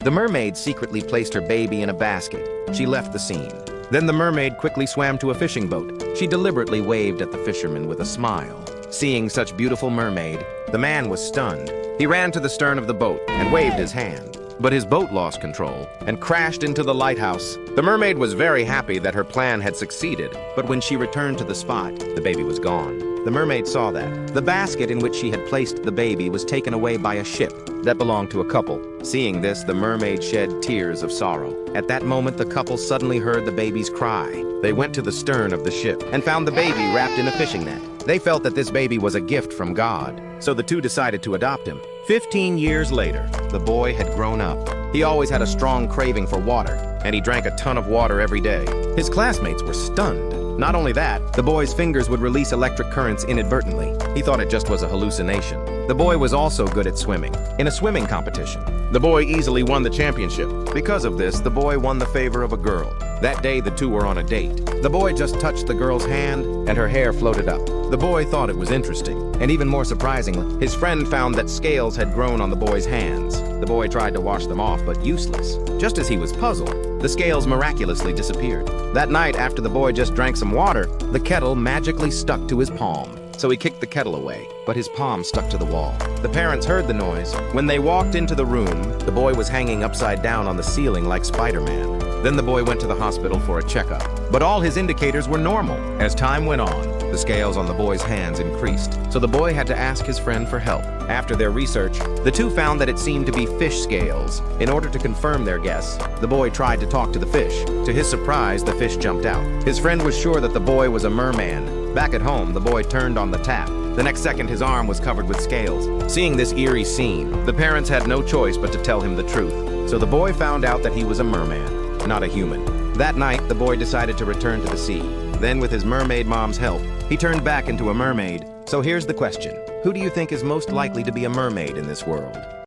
The mermaid secretly placed her baby in a basket. She left the scene. Then the mermaid quickly swam to a fishing boat. She deliberately waved at the fisherman with a smile. Seeing such beautiful mermaid, the man was stunned. He ran to the stern of the boat and waved his hand. But his boat lost control and crashed into the lighthouse. The mermaid was very happy that her plan had succeeded, but when she returned to the spot, the baby was gone. The mermaid saw that. The basket in which she had placed the baby was taken away by a ship that belonged to a couple. Seeing this, the mermaid shed tears of sorrow. At that moment, the couple suddenly heard the baby's cry. They went to the stern of the ship and found the baby wrapped in a fishing net. They felt that this baby was a gift from God, so the two decided to adopt him. 15 years later, the boy had grown up. He always had a strong craving for water, and he drank a ton of water every day. His classmates were stunned. Not only that, the boy's fingers would release electric currents inadvertently. He thought it just was a hallucination. The boy was also good at swimming. In a swimming competition, the boy easily won the championship. Because of this, the boy won the favor of a girl. That day, the two were on a date. The boy just touched the girl's hand, and her hair floated up. The boy thought it was interesting, and even more surprisingly, his friend found that scales had grown on the boy's hands. The boy tried to wash them off, but useless. Just as he was puzzled, the scales miraculously disappeared. That night, after the boy just drank some water, the kettle magically stuck to his palm. So he kicked the kettle away, but his palm stuck to the wall. The parents heard the noise. When they walked into the room, the boy was hanging upside down on the ceiling like Spider-Man. Then the boy went to the hospital for a checkup, but all his indicators were normal. As time went on, the scales on the boy's hands increased, so the boy had to ask his friend for help. After their research, the two found that it seemed to be fish scales. In order to confirm their guess, the boy tried to talk to the fish. To his surprise, the fish jumped out. His friend was sure that the boy was a merman. Back at home, the boy turned on the tap. The next second, his arm was covered with scales. Seeing this eerie scene, the parents had no choice but to tell him the truth. So the boy found out that he was a merman, not a human. That night, the boy decided to return to the sea. Then, with his mermaid mom's help, he turned back into a mermaid. So here's the question. Who do you think is most likely to be a mermaid in this world?